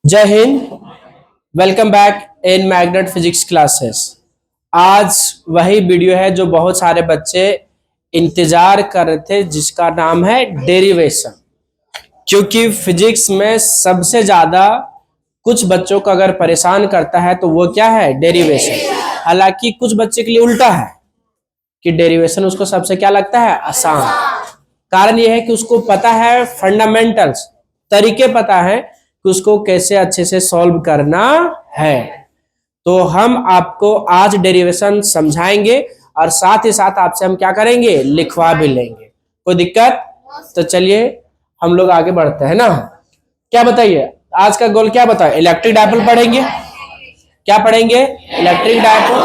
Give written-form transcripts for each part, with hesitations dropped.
जय Hind. Welcome back in magnet physics classes. आज वही वीडियो है जो बहुत सारे बच्चे इंतजार कर रहे थे, जिसका नाम है डेरिवेशन। क्योंकि फिजिक्स में सबसे ज्यादा कुछ बच्चों को अगर परेशान करता है तो वो क्या है, डेरिवेशन। हालांकि कुछ बच्चे के लिए उल्टा है कि डेरिवेशन उसको सबसे क्या लगता है, आसान। कारण यह है कि उसको पता है फंडामेंटल्स, तरीके पता है कि उसको कैसे अच्छे से सॉल्व करना है। तो हम आपको आज डेरिवेशन समझाएंगे और साथ ही साथ आपसे हम क्या करेंगे, लिखवा भी लेंगे। कोई दिक्कत? तो चलिए हम लोग आगे बढ़ते हैं ना। क्या बताइए आज का गोल, क्या बताए? इलेक्ट्रिक डायपोल पढ़ेंगे। क्या पढ़ेंगे? Electric dipole.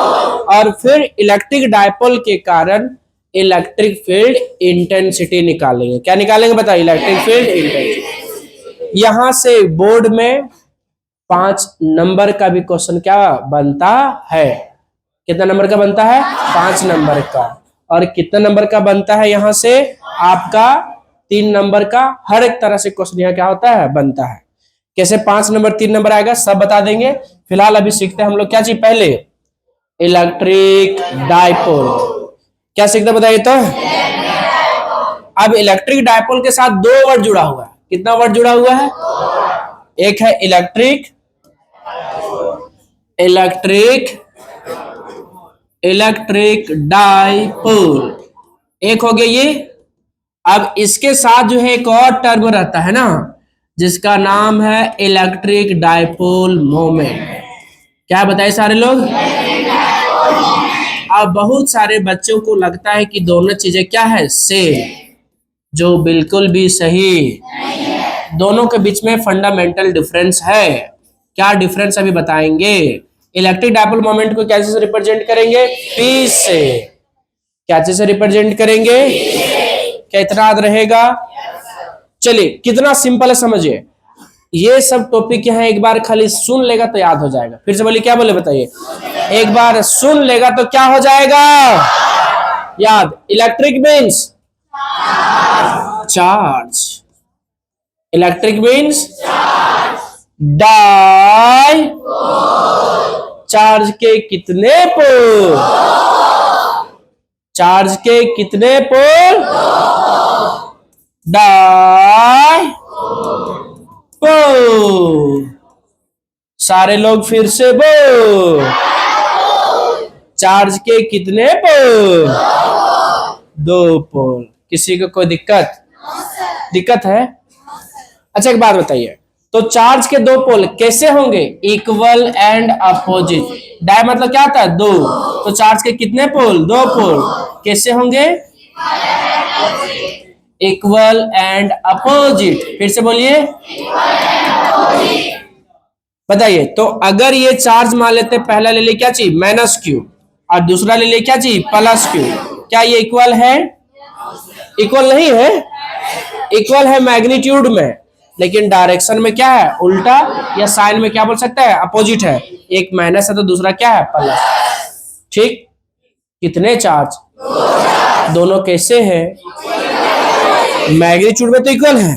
और फिर इलेक्ट्रिक डायपोल के कारण इलेक्ट्रिक फील्ड इंटेंसिटी निकालेंगे। क्या निकालेंगे बताइए? Electric field intensity. यहां से बोर्ड में 5 नंबर का भी क्वेश्चन क्या बनता है? कितना नंबर का बनता है? 5 नंबर का। और कितना नंबर का बनता है यहां से? आपका 3 नंबर का। हर एक तरह से क्वेश्चन यहाँ क्या होता है, बनता है। कैसे 5 नंबर 3 नंबर आएगा सब बता देंगे। फिलहाल अभी सीखते हैं हम लोग क्या चीज, पहले इलेक्ट्रिक डायपोल। क्या सीखते बताइए तो? अब इलेक्ट्रिक डायपोल के साथ 2 वर्ड जुड़ा हुआ है। कितना वर्ड जुड़ा हुआ है? एक है इलेक्ट्रिक, इलेक्ट्रिक, इलेक्ट्रिक डायपोल, एक हो गया ये। अब इसके साथ जो है एक और टर्म रहता है ना, जिसका नाम है इलेक्ट्रिक डायपोल मोमेंट। क्या बताए सारे लोग? अब बहुत सारे बच्चों को लगता है कि दोनों चीजें क्या है, सेम, जो बिल्कुल भी सही। दोनों के बीच में फंडामेंटल डिफरेंस है। क्या डिफरेंस अभी बताएंगे। इलेक्ट्रिक डायपोल मोमेंट को कैसे से रिप्रेजेंट करेंगे? पी से। कैसे से रिप्रेजेंट करेंगे? क्या इतना याद रहेगा? चलिए कितना सिंपल है समझिए। ये सब टॉपिक यहाँ एक बार खाली सुन लेगा तो याद हो जाएगा। फिर से बोलिए, क्या बोले बताइए? एक बार सुन लेगा तो क्या हो जाएगा, याद। Electric means charge, electric means di, charge के कितने पोल, चार्ज के कितने पोल, डाई पोल। सारे लोग फिर से बोल, चार्ज के कितने पोल, 2 पोल। किसी को कोई दिक्कत? दिक्कत है? अच्छा एक बात बताइए, तो चार्ज के 2 पोल कैसे होंगे? Equal and opposite. डाय मतलब क्या होता है? 2। तो चार्ज के कितने पोल? 2 पोल। कैसे होंगे? Equal and opposite. फिर से बोलिए, बताइए। तो अगर ये चार्ज मान लेते, पहला ले ले क्या चीज, माइनस क्यू, और दूसरा ले ले क्या चीज, प्लस क्यू। क्या ये इक्वल है? इक्वल नहीं है। इक्वल है मैग्नीट्यूड में, लेकिन डायरेक्शन में क्या है, उल्टा। या साइन में क्या बोल सकता है, अपोजिट है। एक माइनस है तो दूसरा क्या है, प्लस। ठीक। कितने चार्ज? दोनों कैसे हैं? मैग्नीट्यूड में तो इक्वल है,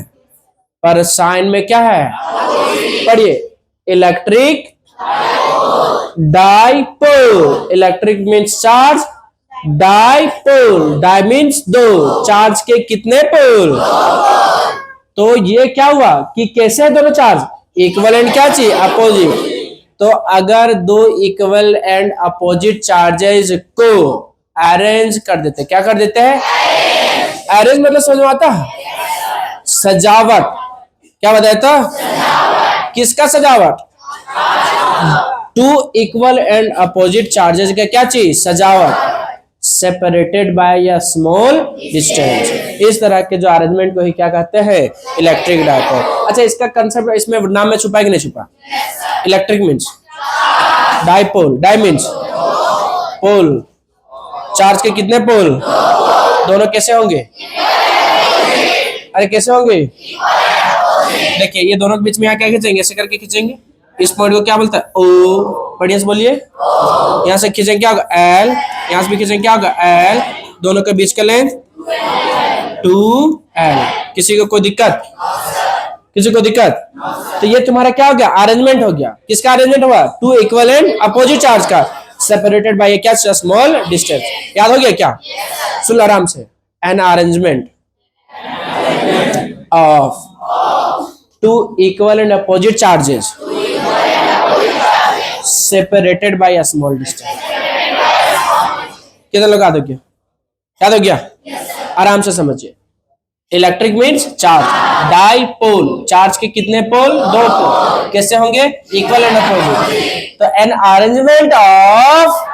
पर साइन में क्या है, पढ़िए। Electric dipole. Electric means charge, dipole, di means 2, charge के कितने पोल। तो ये क्या हुआ कि कैसे है दोनों चार्ज, इक्वल एंड क्या चाहिए, अपोजिट। तो अगर 2 इक्वल एंड अपोजिट चार्जेस को अरेंज कर देते, क्या कर देते हैं, अरेंज मतलब समझ में आता है, सजावट। क्या बताया था? किसका सजावट? 2 इक्वल एंड अपोजिट चार्जेस का क्या चीज, सजावट। Separated by a small distance. इस तरह के जो अरेंजमेंट को ही क्या कहते हैं, इलेक्ट्रिक डायपोल। अच्छा इसका कंसेप्ट इसमें नाम में छुपा है कि नहीं छुपा? Electric means dipole, di means pole, charge के कितने पोल, दोनों कैसे होंगे, अरे कैसे होंगे? देखिए ये दोनों के बीच में यहाँ क्या खींचेंगे, ऐसे करके खींचेंगे। इस पॉइंट को क्या बोलता है, ओ। बढ़िया से बोलिए। यहाँ से खींचेंगे क्या होगा, एल। यहाँ से भी खींचेंगे क्या होगा, एल। दोनों के बीच का लेंथ 2L। किसी को कोई दिक्कत? किसी को दिक्कत? तो ये तुम्हारा क्या हो गया? अरेंजमेंट हो गया। किसका अरेंजमेंट हुआ? Two equal and opposite charge का, सेपरेटेड बाय क्या? Small distance. याद हो गया क्या? सुन आराम से। An arrangement of two equal and opposite charges separated by small distance. कितना लोग याद हो गया? याद हो गया? आराम से समझिए। Electric means charge, dipole, charge के कितने पोल? दो पोल। कैसे होंगे? Equal and opposite. तो an arrangement of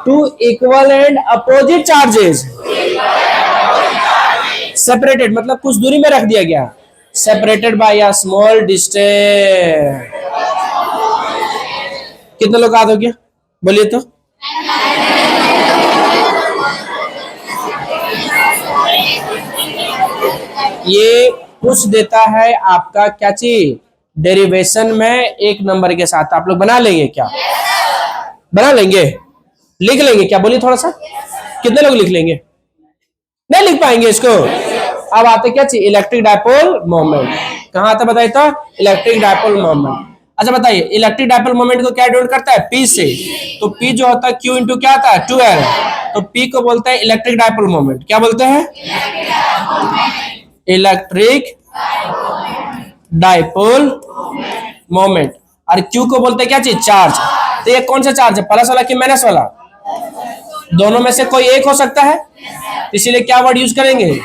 two equal and opposite charges separated, मतलब कुछ दूरी में रख दिया गया, separated by a small distance. कितने लोग याद हो गया? बोलिए तो। ये पूछ देता है आपका क्या चीज? डेरिवेशन में एक नंबर के साथ। आप लोग बना लेंगे क्या? बना लेंगे? लिख लेंगे क्या? बोलिए थोड़ा सा। कितने लोग लिख लेंगे? नहीं लिख पाएंगे इसको। अब आते क्या चीज? Electric dipole moment. कहाँ आता बताइए तो? Electric dipole moment. अच्छा बताइए, इलेक्ट्रिक डायपोल मोमेंट को क्या डिनोट करता है? पी से। तो पी जो होता है क्यू इंटू क्या आता है? 2L। तो पी को बोलते हैं इलेक्ट्रिक डायपोल मोमेंट। क्या बोलते हैं? Electric dipole moment. और क्यू को बोलते हैं क्या चीज? चार्ज। तो ये कौन सा चार्ज है? प्लस वाला कि माइनस वाला? दोनों में से कोई एक हो सकता है, इसीलिए क्या वर्ड यूज करेंगे?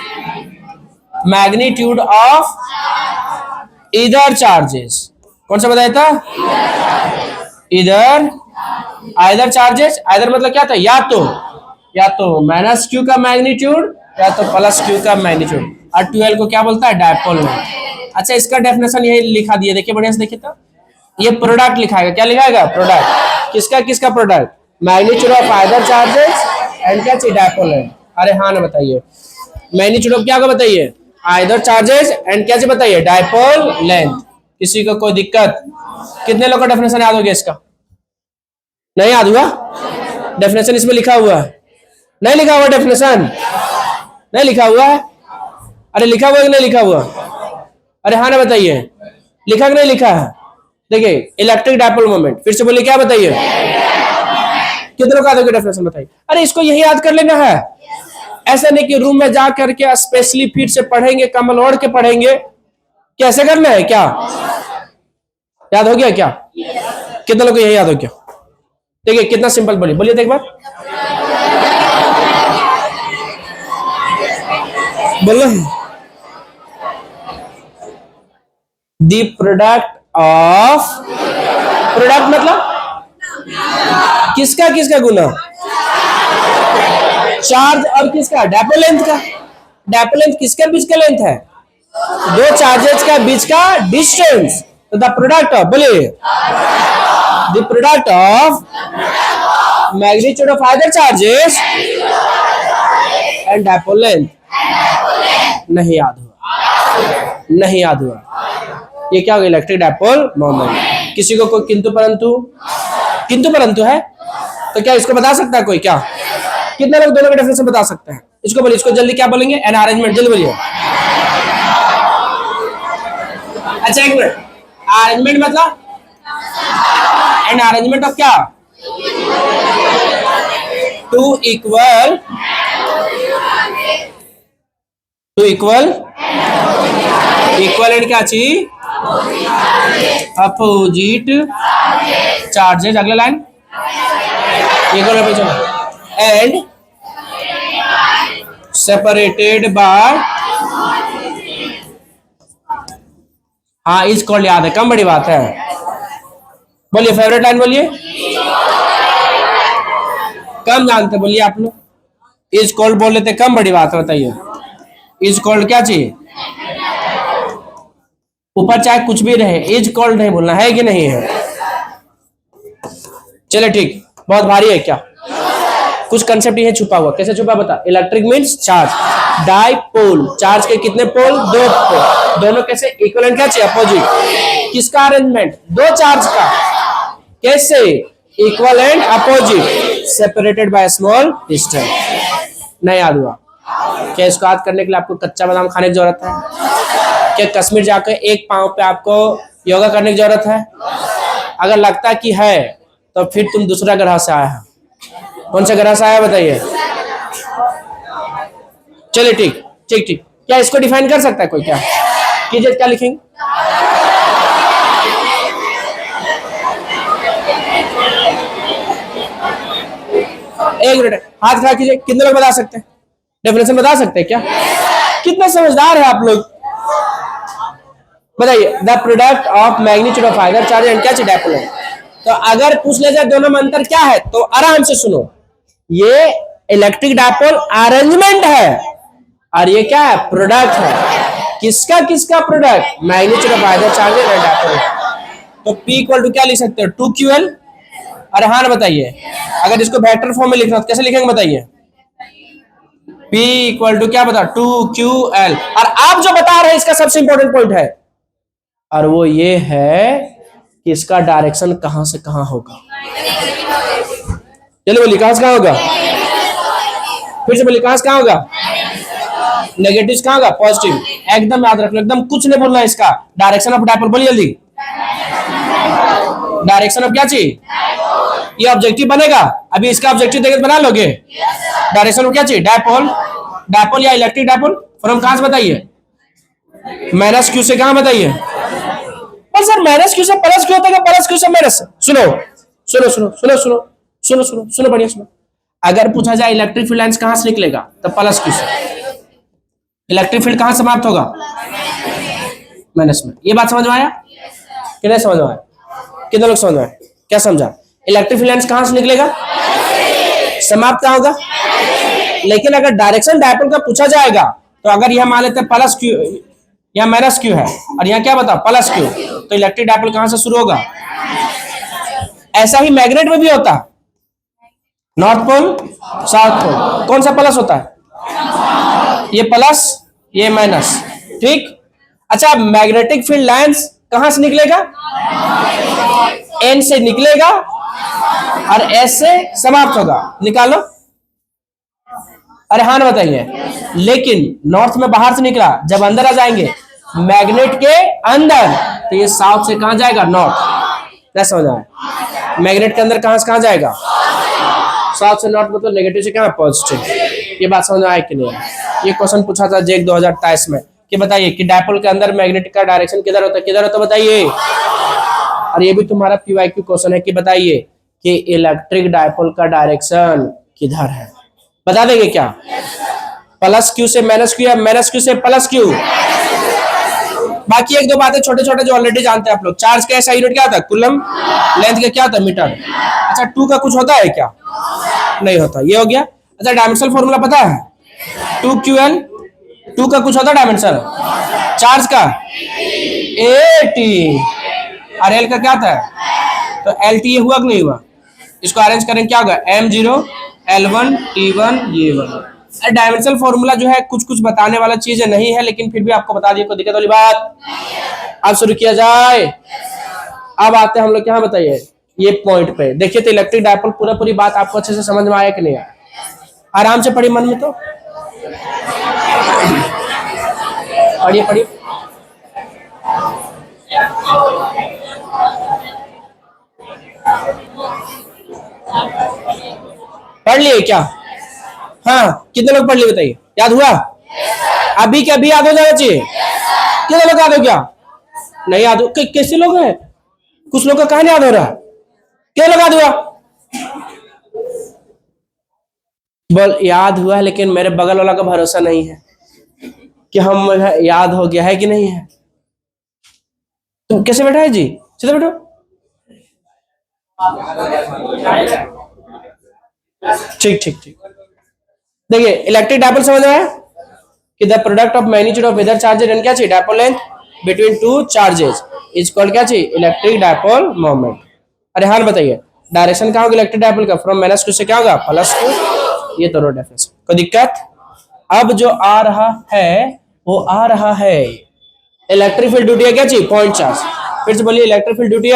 मैग्नीट्यूड ऑफ इधर चार्जेस। कौन सा बताया था? इधर, आइदर चार्जेस। आइदर मतलब क्या था? या तो माइनस क्यू का मैग्नीट्यूड या तो प्लस क्यू का मैग्नीट्यूड। और 12 को क्या बोलता है? डायपोल में। अच्छा, इसका डेफिनेशन यही लिखा दिया, देखिए बढ़िया से देखिए तो। ये प्रोडक्ट लिखाएगा। क्या लिखाएगा? प्रोडक्ट। किसका किसका product? Magnitude of either charges and क्या चाहिए? Dipole length. अरे हाँ ना बताइए, मैग्नीट्यूड ऑफ क्या को बताइए? आइदर चार्जेस एंड क्या चाहिए बताइए? Dipole length. किसी को कोई दिक्कत? कितने लोग का डेफिनेशन याद हो गया इसका? नहीं याद हुआ? डेफिनेशन इसमें लिखा हुआ है? नहीं लिखा हुआ डेफिनेशन? नहीं लिखा हुआ है? अरे लिखा हुआ कि नहीं लिखा हुआ? अरे हाँ ना बताइए, लिखा कि नहीं लिखा है? देखिए, इलेक्ट्रिक डायपोल मोमेंट। फिर से बोलिए, क्या बताइए? कितने लोग याद हो गया डेफिनेशन बताइए? अरे इसको यही याद कर लेना है। ऐसा नहीं कि रूम में जा करके स्पेशली फिर से पढ़ेंगे, कमल ओढ़ के पढ़ेंगे। कैसे करना है? क्या याद हो गया क्या? कितने लोग को यही याद हो गया? देखिए कितना सिंपल, बोलिए बोलिए तो एक बार बोलो। द प्रोडक्ट ऑफ, प्रोडक्ट मतलब किसका किसका गुना? चार्ज और किसका? डायपोल लेंथ का। डायपोल लेंथ किसके बीच का लेंथ है? दो चार्जेस का बीच का डिस्टेंस। तो द प्रोडक्ट ऑफ, बोलिए, the product of magnitude of either charges and dipole length. नहीं याद हुआ? नहीं याद हुआ? ये क्या होगा? Electric dipole moment. किसी को कोई किंतु परंतु? किंतु परंतु है तो क्या इसको बता सकता है कोई? क्या कितने लोग दोनों के डेफिनेशन बता सकते हैं? इसको बोलिए, इसको जल्दी क्या बोलेंगे? An arrangement. जल्दी बोलिए। अच्छा एक मिनट, अरेंजमेंट मतलब एन अरेंजमेंट ऑफ क्या? टू इक्वल एंड क्या चीज? Opposite charges. अगला लाइन एंड सेपरेटेड बाय, हाँ इज कॉल्ड, याद है, कम बड़ी बात है। बोलिए फेवरेट लाइन बोलिए। कम जानते बोलिए आप लोग। इज कॉल्ड बोल लेते, कम बड़ी बात है, बताइए। इज कॉल्ड क्या चाहिए? ऊपर चाहे कुछ भी रहे, इज कॉल्ड नहीं बोलना है कि नहीं है? चले ठीक, बहुत भारी है क्या? कुछ कंसेप्ट ये छुपा हुआ। कैसे छुपा बता? Electric means charge, dipole, charge के कितने पोल? दो पोल। दोनों कैसे? इक्वल एंड क्या चाहिए? अपोजिट। किसका अरेंजमेंट? दो चार्ज का। कैसे? Equal and opposite, separated by small distance. नहीं याद हुआ? क्या इसको याद करने के लिए आपको कच्चा बादाम खाने की जरूरत है? क्या कश्मीर जाकर एक पांव पे आपको योगा करने की जरूरत है? अगर लगता कि है तो फिर तुम दूसरा ग्रह से आया है। कौन सा ग्रह से आया बताइए? चलिए ठीक ठीक ठीक, क्या इसको डिफाइन कर सकता है कोई? क्या कीजिए, क्या लिखेंगे? एक मिनट, हाथ खड़ा कीजिए। कितने लोग बता सकते हैं? डेफिनेशन बता सकते हैं क्या? कितने समझदार है आप लोग, बताइए। The product of magnitude of either charge and क्या डायपोल है। तो अगर पूछ ले जाए दोनों में अंतर क्या है तो आराम से सुनो, ये इलेक्ट्रिक डायपोल अरेंजमेंट है और ये क्या है? प्रोडक्ट है। किसका किसका product? Magnitude of either charge and dipole. तो P इक्वल टू क्या लिख सकते हो? 2QL। अरे हाँ बताइए, अगर इसको वेक्टर फॉर्म में लिखना तो कैसे लिखेंगे बताइए? P इक्वल टू क्या बता? 2QL। और आप जो बता रहे हैं इसका सबसे इंपॉर्टेंट पॉइंट है, और वो ये है कि इसका डायरेक्शन कहां से कहां होगा। चलिए बोलिए, कहां से कहां होगा? फिर से बोलिए, कहां से कहां होगा? नेगेटिव कहां होगा? पॉजिटिव। एकदम याद रखना, एकदम कुछ नहीं बोलना है इसका। डायरेक्शन ऑफ डायपोल बोलिए जल्दी। डायरेक्शन ऑफ क्या चीज? ये ऑब्जेक्टिव बनेगा, अभी इसका ऑब्जेक्टिव देकर बना लोगे। डायरेक्शन ऑफ क्या चीज? डायपोल। डायपोल या इलेक्ट्रिक डायपोल फ्रॉम कहां से बताइए? माइनस क्यू से। कहां बताइए? पर सर माइनस क्यू से प्लस क्यू होता है, प्लस क्यू से माइनस। सुनो सुनो सुनो सुनो सुनो सुनो सुनो सुनो बढ़िया सुनो। अगर पूछा जाए इलेक्ट्रिक फील्ड लाइंस कहां से निकलेगा तो प्लस क्यू से। इलेक्ट्रिक फील्ड कहां समाप्त होगा? माइनस में। ये बात समझ में आया कि नहीं समझ में आया? कितने लोग समझ में आया? क्या समझा? इलेक्ट्रिक फील्ड लाइंस कहां से निकलेगा? समाप्त कहां होगा? लेकिन अगर डायरेक्शन डायपोल का पूछा जाएगा तो अगर यह मान लेते हैं प्लस क्यू, यहाँ माइनस क्यू है और यहाँ क्या बता? प्लस क्यू, तो इलेक्ट्रिक डायपोल कहां से शुरू होगा? ऐसा ही मैग्नेट में भी होता है, नॉर्थ पोल साउथ पोल। कौन सा प्लस होता है? ये प्लस, ये माइनस, ठीक। अच्छा, मैग्नेटिक फील्ड लाइंस कहां से निकलेगा? एन से निकलेगा और एस से समाप्त होगा। निकालो। अरे हाँ बताइए। लेकिन नॉर्थ में बाहर से निकला, जब अंदर आ जाएंगे मैग्नेट के अंदर तो ये साउथ से कहां जाएगा? नॉर्थ। क्या समझ आया? मैग्नेट के अंदर कहां से कहां जाएगा? साउथ से नॉर्थ, मतलब नेगेटिव से कहां? पॉजिटिव। ये बात समझ में आया कि नहीं? ये क्वेश्चन पूछा था जेक 2023 में कि बताइए कि डायपोल के अंदर मैग्नेटिक का डायरेक्शन किधर होता है? किधर होता है बताइए? और ये भी तुम्हारा पीवाईक्यू क्वेश्चन है कि बताइए कि इलेक्ट्रिक डायपोल का डायरेक्शन किधर है? बता देंगे क्या? प्लस क्यू से माइनस क्यू या माइनस क्यू से प्लस क्यू? बाकी एक दो बातें छोटे छोटे जो ऑलरेडी जानते हैं आप लोग। चार्ज का ऐसा यूनिट क्या होता है? कूलम। लेंथ का क्या होता है? मीटर। अच्छा, 2 का कुछ होता है क्या? नहीं होता। ये हो गया। अच्छा, डायमेंशनल फॉर्मूला पता है? 2QL। 2 का कुछ होता है डायमेंशन? चार्ज का 80 और L का क्या था? तो LT ये हुआ कि नहीं हुआ? इसको अरेंज करें क्या होगा? M0 L1 T1 ये1। Dimensional formula जो है कुछ कुछ बताने वाला चीज नहीं है, लेकिन फिर भी आपको बता दिए, कोई दिक्कत वाली बात। अब शुरू किया जाए। अब आते हैं हम लोग क्या बताइए ये पॉइंट पे। देखिए तो इलेक्ट्रिक डायपोल पूरा पूरी बात आपको अच्छे से समझ में आया कि नहीं आया? आराम से पढ़िए, मन में तो पढ़िए पढ़िए। पढ़ लिए क्या? हाँ, कितने लोग पढ़ लिए बताइए? याद हुआ? अभी क्या अभी याद हो जाना चाहिए? कितने लोग याद हो? क्या नहीं याद हो? कैसे लोग हैं? कुछ लोग का कहां याद हो रहा? कितने लोग याद हुआ? बोल याद हुआ है, लेकिन मेरे बगल वाला का भरोसा नहीं है कि हम याद हो गया है कि नहीं है। तुम कैसे बैठा है जी? सीधे बैठो। ठीक ठीक ठीक। देखिए इलेक्ट्रिक डायपोल समझ में आया कि the product of magnitude of either charges and क्या चाहिए? Dipole length between two charges is called क्या चाहिए? Electric dipole moment. अरे हाँ बताइए, डायरेक्शन क्या होगा इलेक्ट्रिक डायपोल का? फ्रॉम माइनस क्यू से क्या होगा? Plus Q. ये दोनों डेफिनेशन। कोई दिक्कत? अब जो आ रहा है वो आ रहा है इलेक्ट्रिक फील्ड ड्यूटी क्या चाहिए? Point charge. फिर से बोलिए, इलेक्ट्रिक फील्ड ड्यूटी।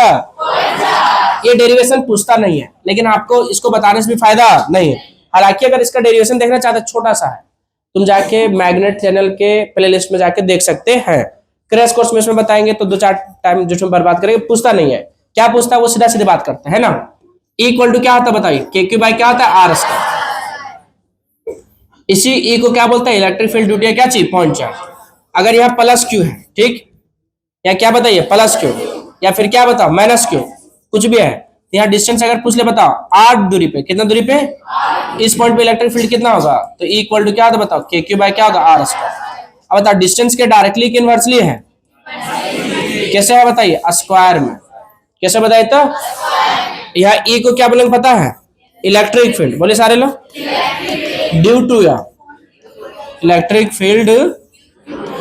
ये डेरिवेशन पूछता नहीं है, लेकिन आपको इसको बताने से भी फायदा नहीं है। हालांकि अगर इसका डेरिवेशन देखना चाहते छोटा सा है, तुम जाके मैग्नेट चैनल के प्लेलिस्ट में जाके देख सकते हैं। क्रैश कोर्स में इसमें बताएंगे तो 2-4 टाइम जिसमें बर्बाद करेंगे, पूछता नहीं है। क्या पूछता है वो सीधा सीधी बात करता है ना। इक्वल टू क्या होता है बताइए, के क्यू बाई क्या होता है आर स्क्वायर। इसी ई को क्या बोलता है, इलेक्ट्रिक फील्ड ड्यू टू क्या चीज, पॉइंट चार्ज। अगर यहाँ प्लस क्यू है, ठीक, या क्या बताइए प्लस क्यू, या फिर क्या बताओ माइनस क्यू, कुछ भी है, तो यहाँ डिस्टेंस अगर पूछ ले बताओ 8 दूरी पे, कितना दूरी पे, इस पॉइंट पे इलेक्ट्रिक फील्ड कितना होगा, तो इक्वल टू क्या होता बताओ, के क्यू बाई क्या होगा आर स्क्वायर। अब बताओ डिस्टेंस के डायरेक्टली कि इनवर्सली है, कैसे है बताइए, स्क्वायर में। कैसे बताइए तो यहाँ ई को क्या बोलेंगे पता है, इलेक्ट्रिक फील्ड, बोले सारे लोग, ड्यू टू, या इलेक्ट्रिक फील्ड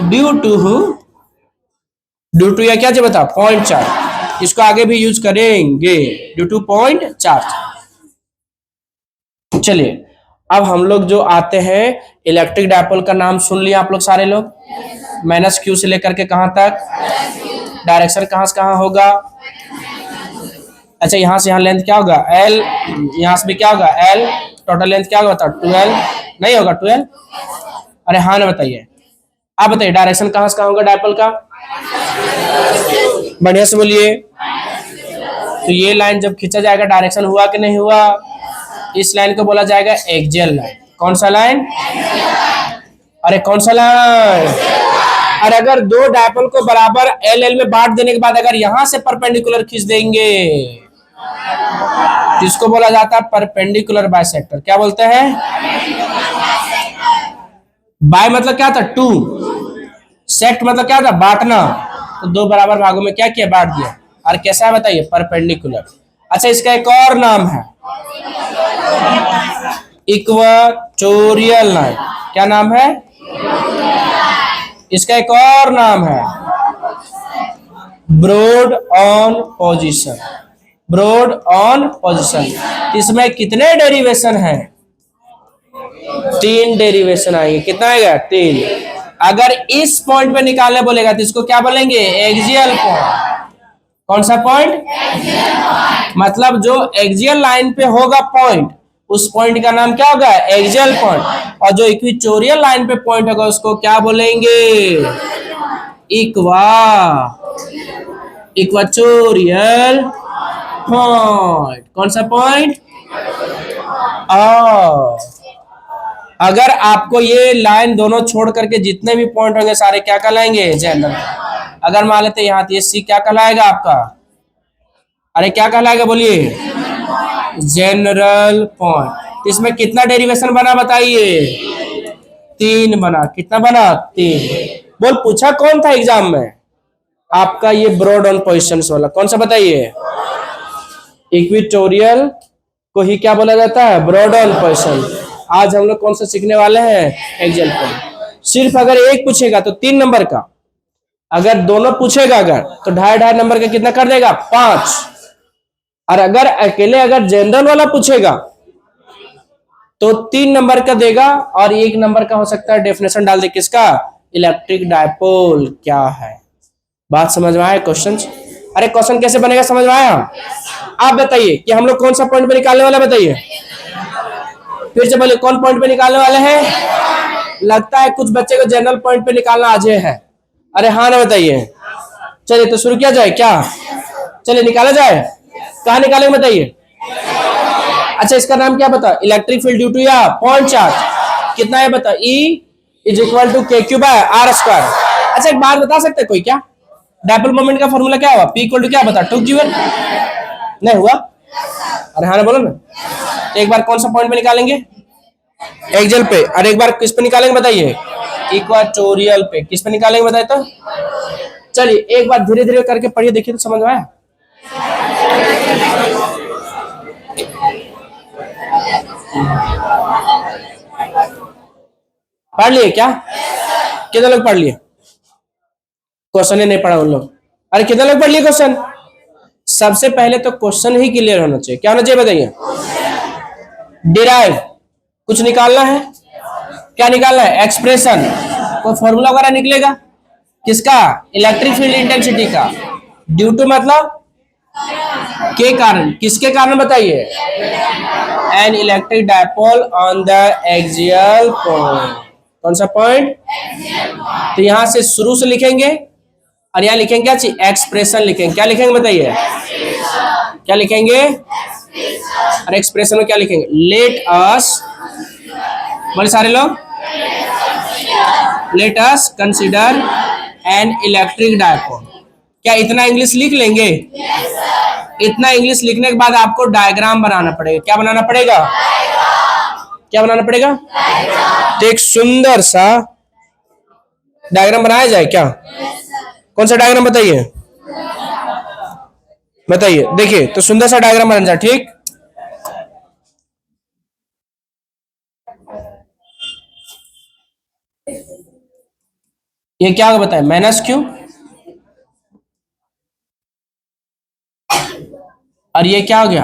ड्यू टू या क्या चाहिए बता, पॉइंट चार्ज। इसको आगे भी यूज करेंगे, ड्यू टू पॉइंट चार्ज। चलिए अब हम लोग जो आते हैं, इलेक्ट्रिक डायपोल का नाम सुन लिया आप लोग सारे लोग, माइनस क्यू से लेकर के कहां तक, डायरेक्शन कहां से कहां होगा, अच्छा यहां से यहां लेंथ क्या होगा एल, यहां से भी क्या होगा एल, टोटल लेंथ क्या होगा 12, नहीं होगा 12, अरे हाँ ना बताइए। आप बताइए डायरेक्शन कहां से कहां होगा डायपोल का, बढ़िया से बोलिए। तो ये लाइन जब खींचा जाएगा डायरेक्शन हुआ कि नहीं हुआ, इस लाइन को बोला जाएगा एक्सियल लाइन। कौन सा लाइन, अरे कौन सा लाइन, और अगर दो डायपोल को बराबर एल एल में बांट देने के बाद अगर यहां से परपेंडिकुलर खींच देंगे तो इसको बोला जाता है परपेंडिकुलर बाइसेक्टर। क्या बोलते हैं, बाय मतलब क्या था टू, सेक्ट मतलब क्या था बांटना, तो दो बराबर भागों में क्या किया बांट दिया, और कैसा है बताइए परपेंडिकुलर। अच्छा इसका एक और नाम है इक्वेटोरियल लाइन, क्या नाम है, इसका एक और नाम है broad on position, broad on position. इसमें कितने डेरिवेशन हैं, 3 डेरिवेशन आएंगे, कितना आएगा 3। अगर इस पॉइंट पे निकालने बोलेगा तो इसको क्या बोलेंगे एक्सियल पॉइंट। कौन सा पॉइंट, मतलब जो एक्सियल लाइन पे होगा पॉइंट, उस पॉइंट का नाम क्या होगा एक्सियल पॉइंट, और जो इक्वेटोरियल लाइन पे पॉइंट होगा उसको क्या बोलेंगे इक्वेटोरियल पॉइंट। कौन सा पॉइंट, अगर आपको ये लाइन दोनों छोड़ करके जितने भी पॉइंट होंगे सारे क्या कहलाएंगे जनरल। अगर मान लेते यहाँ तो ये सी क्या कहलाएगा आपका, अरे क्या कहलाएगा बोलिए जनरल पॉइंट। इसमें कितना डेरिवेशन बना बताइए, 3 बना, कितना बना 3। बोल पूछा कौन था एग्जाम में आपका, ये ब्रॉड ऑन पोजीशंस वाला, कौन सा बताइए, इक्वेटोरियल को ही क्या बोला जाता है ब्रॉड ऑन पोजीशन। आज हम लोग कौन सा सीखने वाले हैं एक्सियल पॉइंट। सिर्फ अगर एक पूछेगा तो 3 नंबर का, अगर दोनों पूछेगा अगर तो 2.5 नंबर का कितना कर देगा 5, और अगर अकेले अगर जनरल वाला पूछेगा तो 3 नंबर का देगा, और 1 नंबर का हो सकता है डेफिनेशन डाल दे किसका, इलेक्ट्रिक डायपोल क्या है। बात समझ में आया क्वेश्चन, अरे क्वेश्चन कैसे बनेगा समझ में आया। आप बताइए कि हम लोग कौन सा पॉइंट पे निकालने वाला, बताइए फिर से बोले कौन पॉइंट पे निकालने वाले हैं। लगता है कुछ बच्चे को जनरल पॉइंट पे निकालना आज है, अरे हाँ ना बताइए। चलिए तो शुरू किया जाए क्या, चलिए निकाला जाए, कहाँ निकालेंगे बताइए। अच्छा इसका नाम क्या बता, इलेक्ट्रिक फील्ड ड्यू टू या पॉइंट चार्ज, कितना है बता, E इज इक्वल टू के क्यू बाय आर स्क्वायर। अच्छा एक बात बता सकते कोई क्या, डायपोल मोमेंट का फॉर्मूला क्या हुआ, P इक्वल टू क्या बता 2q1, नहीं हुआ, अरे हाँ ना बोलो ना। तो एक बार कौन सा पॉइंट पे निकालेंगे एक्सियल पे, और एक बार किस पे निकालेंगे बताइए इक्वेटोरियल पे, किस पे निकालेंगे बताइए तो। चलिए एक बार धीरे धीरे करके पढ़िए, देखिए तो समझ में आया। पढ़ लिए क्या, कितने लोग पढ़ लिए, क्वेश्चन ही नहीं पढ़ा उन लोग, अरे कितने लोग पढ़ लिए क्वेश्चन। सबसे पहले तो क्वेश्चन ही क्लियर होना चाहिए, क्या होना चाहिए बताइए, डिराइव कुछ निकालना है, क्या निकालना है एक्सप्रेशन, कोई फॉर्मूला वगैरह निकलेगा किसका, इलेक्ट्रिक फील्ड इंटेंसिटी का, ड्यू टू मतलब के कारण, किसके कारण बताइए, N electric dipole on the axial point. कौन सा पॉइंट, तो यहां से शुरू से लिखेंगे और यहाँ लिखेंगे क्या चीज, एक्सप्रेशन लिखेंगे। क्या लिखेंगे बताइए, क्या लिखेंगे, और एक्सप्रेशन में क्या लिखेंगे, लेट अस, बोले सारे लोग, let us consider N electric dipole. क्या इतना इंग्लिश लिख लेंगे? इतना इंग्लिश लिखने के बाद आपको डायग्राम बनाना पड़ेगा। क्या बनाना पड़ेगा, क्या बनाना पड़ेगा, तो एक सुंदर सा डायग्राम बनाया जाए क्या? कौन सा डायग्राम बताइए, बताइए। देखिए तो सुंदर सा डायग्राम बन जाए, ठीक। ये क्या होगा बताइए, माइनस क्यू, और ये क्या हो गया,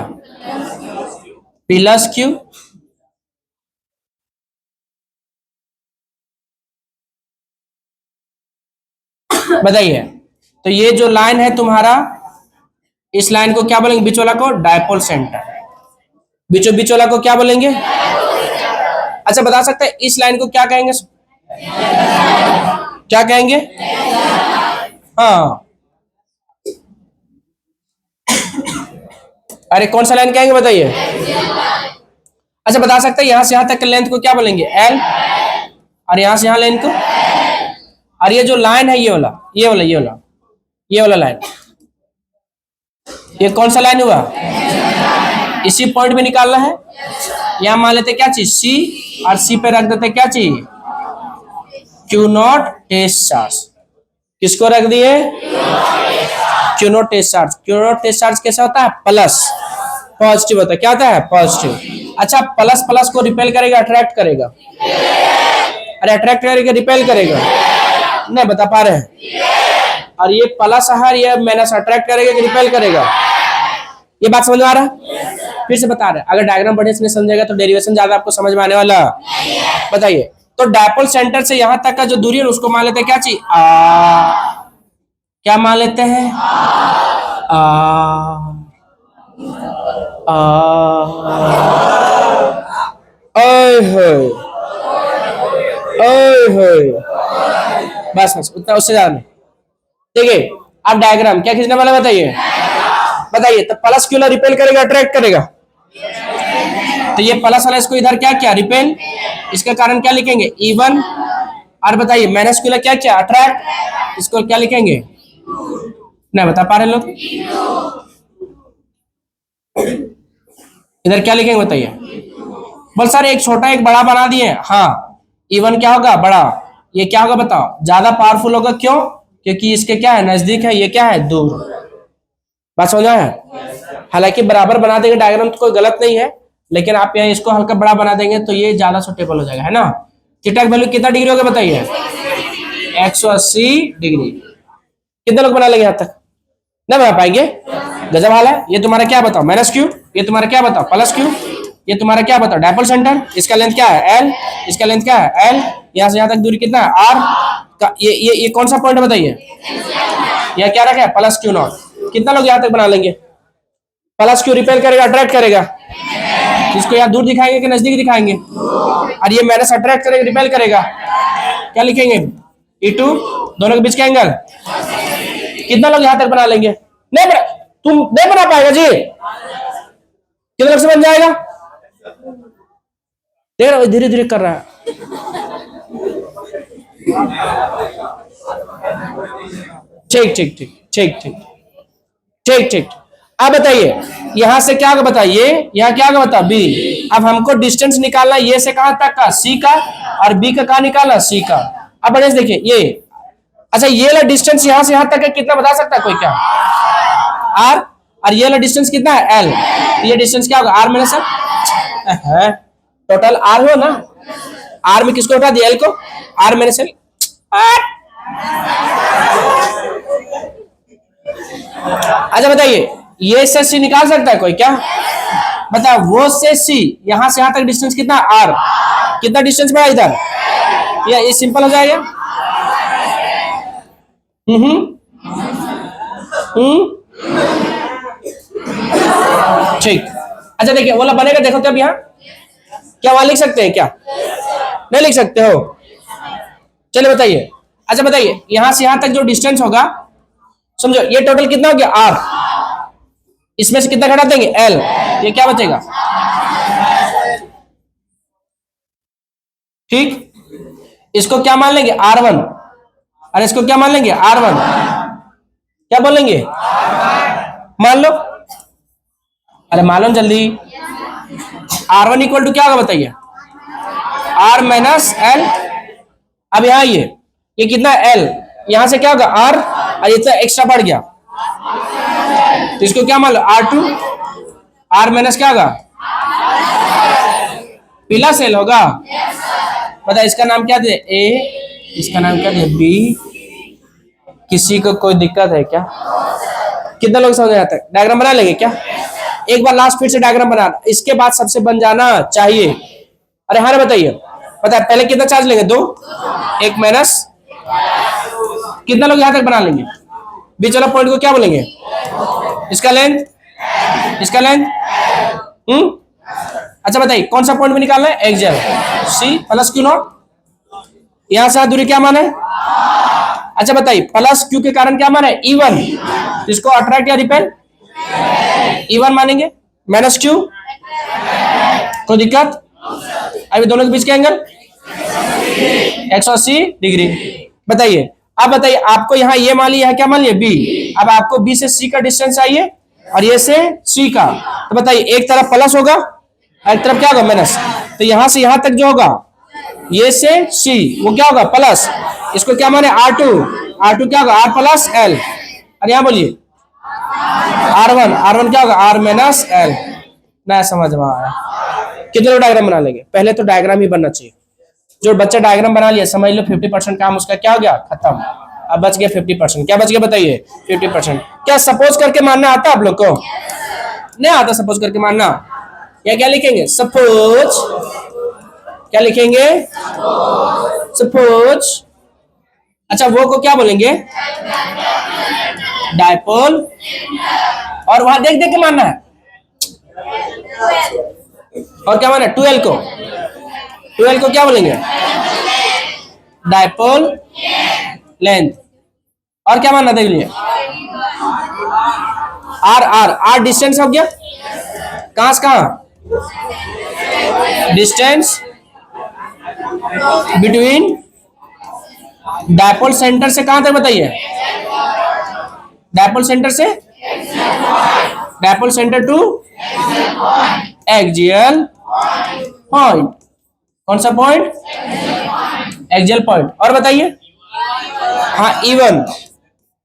प्लस क्यू, बताइए। तो ये जो लाइन है तुम्हारा, इस लाइन को क्या बोलेंगे, बीच वाला को डायपोल सेंटर, बीचों बीच वाला को क्या बोलेंगे। अच्छा बता सकते हैं इस लाइन को क्या कहेंगे, क्या कहेंगे, हाँ, अरे कौन सा लाइन कहेंगे बताइए। अच्छा बता सकते हैं यहां से यहां तक के लेंथ को क्या बोलेंगे, एल, और यहां से यहां लेंथ को, और ये जो लाइन है ये वाला, ये वाला, ये वाला, ये वाला लाइन, ये कौन सा लाइन हुआ, इसी पॉइंट में निकालना है। यहां मान लेते क्या चीज, सी, और सी पे रख देते क्या चीज, क्यू नॉट टेस्ट चार्ज। किसको रख दिए, Q not test charge. Q not test charge कैसा होता है, प्लस, पॉजिटिव होता है। क्या होता है, पॉजिटिव। अच्छा प्लस प्लस को रिपेल करेगा, अट्रैक्ट करेगा, अरे अट्रैक्ट करेगा, रिपेल करेगा, नहीं बता पा रहे हैं। और ये प्लस है, ये माइनस, अट्रैक्ट करेगा कि रिपेल करेगा, ये बात समझ में आ रहा है। फिर से बता रहे हैं, अगर डायग्राम बढ़िया से समझेगा तो डेरिवेशन ज्यादा आपको समझ में आने वाला। बताइए, तो डायपोल सेंटर से यहां तक का जो दूरी है उसको मान लेते हैं क्या चीज, क्या मान लेते हैं, बस बस उतना, उससे ज्यादा नहीं। देखिए अब डायग्राम क्या खींचने वाला बताइए, बताइए। तो प्लस क्यों रिपेल करेगा, अट्रैक्ट करेगा, तो ये प्लस वाला इसको इधर क्या क्या रिपेल, इसके कारण क्या लिखेंगे, इवन। और बताइए माइनस क्यों क्या क्या, अट्रैक्ट, इसको क्या लिखेंगे, नहीं बता पा रहे लोग, इधर क्या लिखेंगे बताइए। बोल सर एक छोटा एक बड़ा बना दिए, हाँ, इवन क्या होगा, बड़ा, ये क्या होगा बताओ, ज्यादा पावरफुल होगा, क्यों, क्योंकि इसके क्या है, नजदीक है, ये क्या है, दूर। बात समझ आया। हालांकि बराबर बना देंगे डायग्राम तो कोई गलत नहीं है, लेकिन आप यहाँ इसको हल्का बड़ा बना देंगे तो ये ज्यादा सुटेबल हो जाएगा, है ना। थीटा की वैल्यू कितना डिग्री होगा बताइए, 180 डिग्री। कितने लोग बना लेंगे यहाँ तक, नहीं बना पाएंगे, गजब हाल है। ये तुम्हारा क्या बताओ, माइनस क्यू, ये तुम्हारा क्या बताओ, प्लस क्यू, ये तुम्हारा क्या बताओ, डायपोल सेंटर, इसका लेंथ क्या है, एल, इसका लेंथ क्या है, एल, यहाँ से यहाँ तक दूरी कितना है, आर का, ये कौन सा पॉइंट बताइए, यह क्या रखा है, प्लस क्यू नॉट। कितना लोग यहाँ तक बना लेंगे, प्लस क्यू रिपेल करेगा, अट्रैक्ट करेगा, इसको यहाँ दूर दिखाएंगे कि नजदीक दिखाएंगे, और ये माइनस अट्रैक्ट करेगा, रिपेल करेगा, क्या लिखेंगे, E2, दोनों के बीच का एंगल। कितना लोग यहाँ तक बना लेंगे, नहीं बना, तुम नहीं बना पाएगा जी, कितने लोग से बन जाएगा, देख रहा धीरे धीरे कर रहा है। ठीक ठीक ठीक ठीक ठीक ठीक ठीक। अब बताइए यहां से क्या बताइए, यहाँ क्या बता, बी। अब हमको डिस्टेंस निकालना, ये से कहां तक का, सी का, और बी का कहां निकालना, सी का। अब बढ़िया देखिए ये, अच्छा ये वाला डिस्टेंस यहां से यहां तक है, कितना बता सकता है कोई क्या, आर, और ये वाला डिस्टेंस कितना है, एल। ये डिस्टेंस क्या होगा, R minus L, total R हो ना, आर में किसको हटा दिया, एल को, आर माइनस एल। अच्छा बताइए ये से सी निकाल सकता है कोई क्या, बताओ, वो से सी यहां से यहां तक डिस्टेंस कितना, आर, कितना डिस्टेंस बढ़ा इधर, ये सिंपल हो जाएगा। ठीक। अच्छा देखिए बोला बनेगा, देखो तो अब यहाँ क्या वहां लिख सकते हैं क्या, नहीं लिख सकते हो, चलिए बताइए। अच्छा बताइए यहां से यहां तक जो डिस्टेंस होगा समझो, ये टोटल कितना हो गया आर, इसमें से कितना घटा देंगे एल, ये क्या बचेगा, ठीक। इसको क्या मान लेंगे R1, और इसको क्या मान लेंगे R1, क्या बोलेंगे मान लो, अरे मान लो जल्दी। R1 इक्वल टू क्या होगा बताइए, R माइनस एल। अब यहाँ ये कितना एल, यहां से क्या होगा R, और ये तो एक्स्ट्रा बढ़ गया, तो इसको क्या मान लो R2, R माइनस क्या होगा प्लस एल होगा। पता इसका नाम क्या दे ए, इसका नाम क्या दे बी। किसी को कोई दिक्कत है क्या, कितना लोग समझ आता है, डायग्राम बना लेंगे क्या, एक बार लास्ट फिर से डायग्राम बनाना, इसके बाद सबसे बन जाना चाहिए। अरे हाँ बताइए, पता है पहले कितना चार्ज लेंगे, 2, 1 माइनस, कितना लोग यहां तक बना लेंगे, बीच वाला पॉइंट को क्या बोलेंगे, इसका लेंथ, इसका लेंथ, अच्छा बताइए कौन सा पॉइंट में निकालना है, axial C plus Q not, यहां से दूरी क्या मान है, अच्छा बताइए प्लस क्यू के कारण क्या मान है E1, इसको अट्रैक्ट या रिपेल E1 मानेंगे, माइनस क्यू, कोई दिक्कत, अभी दोनों के बीच का एंगल 180 डिग्री। बताइए, अब बताइए आपको यहाँ ये मान लिया है, क्या मान लिया बी, अब आपको बी से सी का डिस्टेंस चाहिए और ये से सी का, तो बताइए एक तरफ प्लस होगा और एक तरफ क्या होगा माइनस, तो यहां से यहां तक जो होगा ये से सी वो क्या होगा प्लस, इसको क्या माने R2, R2 क्या होगा R प्लस एल, और यहाँ बोलिए R1, R1 क्या होगा R माइनस एल। ना समझ में आया, कितने लोग डायग्राम बना लेंगे, पहले तो डायग्राम ही बनना चाहिए, जो बच्चा डायग्राम बना लिया समझ लो 50% काम उसका क्या हो गया खत्म, अब बच गया 50%, क्या बच गया बताइए 50%। क्या सपोज करके मानना आता आप लोग को, नहीं आता सपोज करके मानना, या क्या लिखेंगे सपोज, क्या लिखेंगे सपोज, अच्छा वो को क्या बोलेंगे डायपोल, और वहां देख देख के मानना है, और क्या माना 2L को, 2L को क्या बोलेंगे डायपोल लेंथ, और क्या मानना देख लिए R डिस्टेंस हो गया, कहां से कहां डिस्टेंस बिटवीन डायपोल सेंटर से कहां तक बताइए, डायपोल सेंटर से, dipole centre to axial point, कौन सा पॉइंट एक्सियल पॉइंट, और बताइए हाँ E1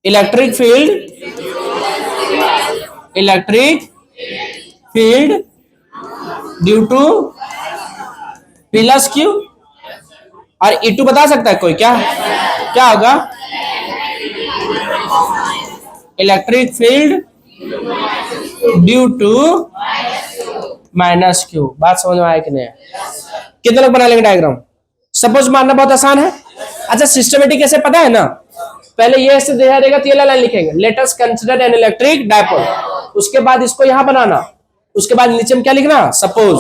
electric field due to plus Q, और E2 बता सकता है कोई, क्या होगा electric field due to minus Q. बात समझ में आया कि नहीं, कितने लोग बना लेंगे डायग्राम, सपोज मानना बहुत आसान है। अच्छा सिस्टमेटिक कैसे पता है ना, पहले ये ऐसे दिखा देगा तो ये लाइन लिखेंगे let us consider N electric dipole, उसके बाद इसको यहां बनाना, उसके बाद नीचे में क्या लिखना सपोज,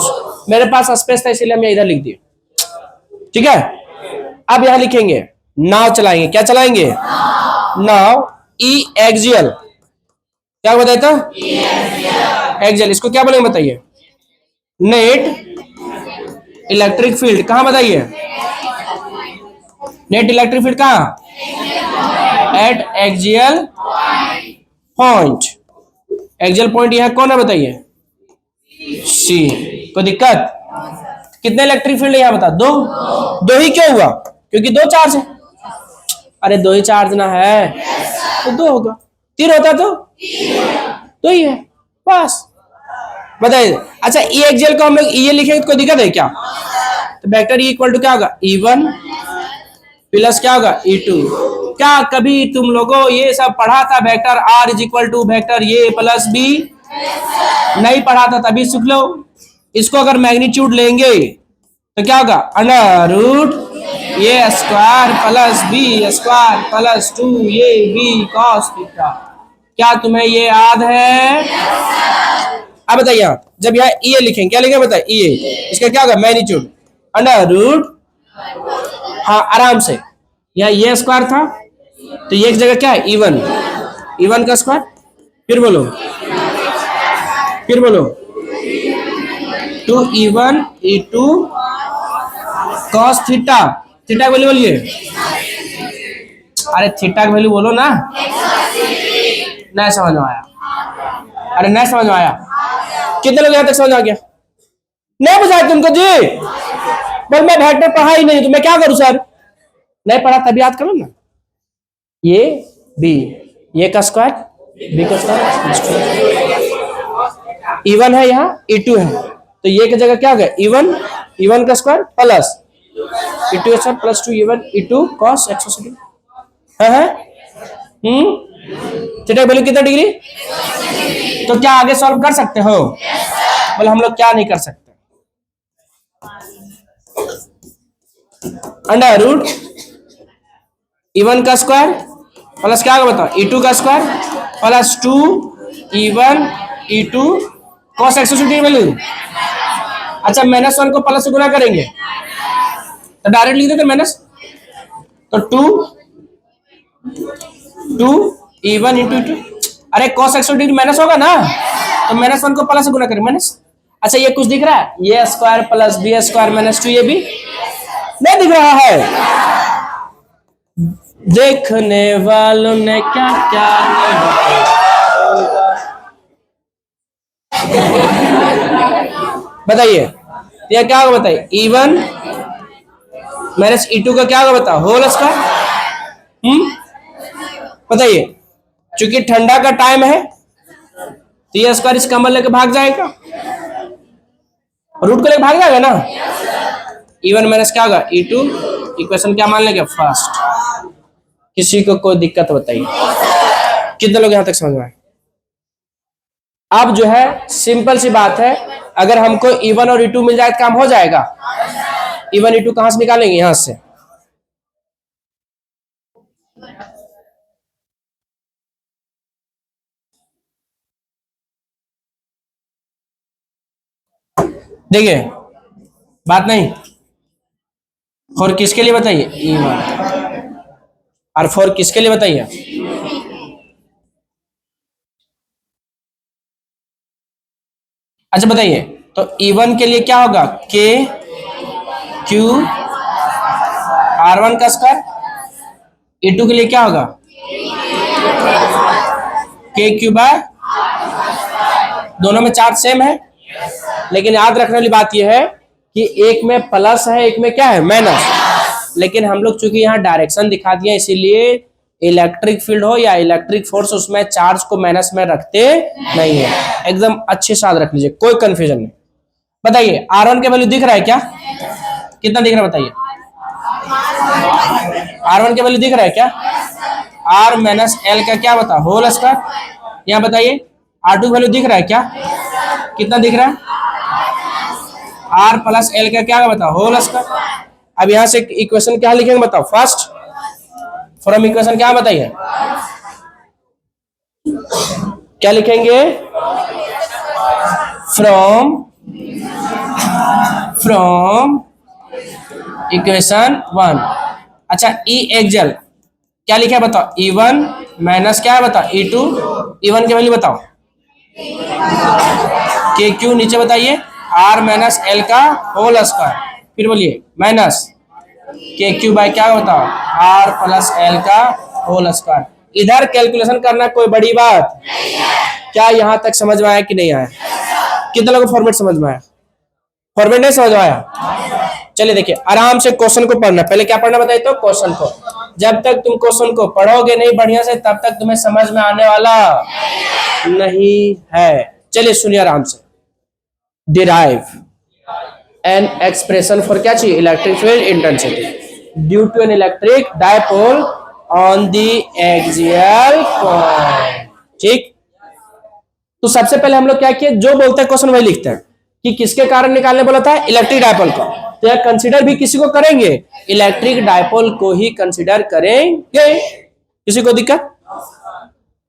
मेरे पास स्पेस था इसीलिए मैं इधर लिख दिया, ठीक है। अब यहां लिखेंगे नाव चलाएंगे, क्या चलाएंगे नाव ई एक्सियल, क्या बताया था एक्सियल, इसको क्या बोलेंगे बताइए नेट इलेक्ट्रिक फील्ड, कहां बताइए नेट इलेक्ट्रिक फील्ड कहां eight axial point, axial point यहां कौन है बताइए सी, कोई दिक्कत, कितने इलेक्ट्रिक फील्ड यहां बता, दो ही क्यों हुआ क्योंकि 2 चार्ज है, अरे 2 ही चार्ज ना है तो 2 होगा, 3 होता तो 2 ही है बस, बताइए। अच्छा ई एक्सियल को हम लोग ये लिखेंगे तो कोई दिक्कत है क्या, तो वेक्टर ई इक्वल टू क्या होगा E1 प्लस क्या होगा E2, क्या कभी तुम लोगों ये सब पढ़ा था vector R is equal to vector A plus B, नहीं पढ़ा था तभी सीख लो, इसको अगर मैग्नीट्यूड लेंगे तो क्या होगा under root A square plus B square plus 2ab cos theta, क्या तुम्हें ये याद है। अब बताइए जब यहाँ ए लिखेंगे क्या लिखेंगे बताइए ए, इसका क्या होगा मैग्नीट्यूड अंडर रूट, हाँ आराम से, यहाँ ये स्क्वायर था तो ये एक जगह क्या है E1 E1 का स्क्वायर, फिर बोलो, फिर बोलो 2E1 E2 cos theta, theta की वैल्यू बोलिए, अरे थीटा की वैल्यू बोलो ना, नहीं समझ में आया, अरे नहीं समझ में आया, कितने लोग यहाँ तक समझ आ गया? नहीं बुझाया तुमको जी? बोल मैं वेक्टर पढ़ा ही नहीं तो मैं क्या करूं सर? नहीं पढ़ा तब याद करो ना, ये बी, ये का स्क्वायर, बी का स्क्वायर, E1 है यहाँ, E2 है, तो ये की जगह क्या हो गया E1, E1 का स्क्वायर प्लस E2 का square plus 2E1 E2 cos x है, थीटा वैल्यू कितना डिग्री? तो क्या आगे सॉल्व कर सकते हो? बोले हम लोग क्या नहीं कर सकते, अंडर रूट E1 का स्क्वायर प्लस क्या होगा बताओ E2 का square plus 2E1 E2 cos x value. अच्छा -1 को प्लस से गुना करेंगे तो डायरेक्ट लिख देते माइनस, तो 2E1 इंटू 2, अरे cos x माइनस होगा ना, तो -1 को प्लस से गुना करेंगे माइनस। अच्छा ये कुछ दिख रहा है, ये square plus B square minus 2, ये भी नहीं दिख रहा है? देखने वालों ने क्या क्या बताइए, ये क्या होगा बताइए, E1 माइनस E2 का क्या होगा बताओ, होल स्क्वायर। बताइए, चूंकि ठंडा का टाइम है तो ये स्क्वायर इस कमल लेके भाग जाएगा, रूट को लेके भाग जाएगा ना, E1 माइनस क्या होगा E2, इक्वेशन क्या मान लेंगे फर्स्ट। किसी को कोई दिक्कत बताइए, कितने लोग यहां तक समझ में आए? अब जो है सिंपल सी बात है, अगर हमको E1 और E2 मिल जाए तो काम हो जाएगा। E1 E2 कहां से निकालेंगे, यहां से, देखिए बात नहीं, और किसके लिए बताइए E1, और 4 किसके लिए बताइए, अच्छा बताइए, तो E1 के लिए क्या होगा K Q R1 का स्क्वायर, E2 के लिए क्या होगा K Q बाय, दोनों में चार्ज सेम है, लेकिन याद रखने वाली बात यह है कि एक में प्लस है एक में क्या है माइनस, लेकिन हम लोग चूंकि यहाँ डायरेक्शन दिखा दिया इसीलिए इलेक्ट्रिक फील्ड हो या इलेक्ट्रिक फोर्स उसमें चार्ज को माइनस में रखते नहीं है, एकदम अच्छे से याद रख लीजिए, कोई कंफ्यूजन नहीं। बताइए R1 के वैल्यू दिख रहा है क्या, कितना दिख रहा है बताइए, R1 के वैल्यू दिख रहा है क्या, R माइनस L का क्या बता होल स्क्वायर, यहाँ बताइए R2 वैल्यू दिख रहा है क्या, कितना दिख रहा है, R प्लस L का क्या बताओ होल स्क्वायर। अब यहां से इक्वेशन क्या लिखेंगे बताओ, फर्स्ट फ्रॉम इक्वेशन क्या बताइए, क्या लिखेंगे, फ्रॉम इक्वेशन 1। अच्छा E एक्जल क्या लिखा है बताओ, E1 माइनस क्या है बताओ E2, E1 की वैल्यू बताओ, KQ नीचे बताइए R माइनस L का होल स्क्वायर, फिर बोलिए माइनस KQ बाय क्या बताओ R प्लस L का होल स्क्वायर। इधर कैलकुलेशन करना कोई बड़ी बात, क्या यहां तक समझ में आया कि नहीं आया, कितने लोगों को फॉर्मेट समझ में आया, फॉर्मेट नहीं समझ में आया? चलिए देखिए आराम से क्वेश्चन को पढ़ना, पहले क्या पढ़ना बताइए तो क्वेश्चन को, जब तक तुम क्वेश्चन को पढ़ोगे नहीं बढ़िया से तब तक तुम्हें समझ में आने वाला नहीं है। चलिए सुनिए आराम से, डिराइव एन एक्सप्रेशन फॉर क्या चाहिए, electric field intensity due to an electric dipole on the axial point. ठीक, तो सबसे पहले हम लोग क्या किए, जो बोलते हैं क्वेश्चन वही लिखते हैं कि किसके कारण निकालने बोला था, इलेक्ट्रिक डायपोल को, तो यह कंसीडर भी किसी को करेंगे, इलेक्ट्रिक डायपोल को ही कंसीडर करेंगे। किसी को दिक्कत,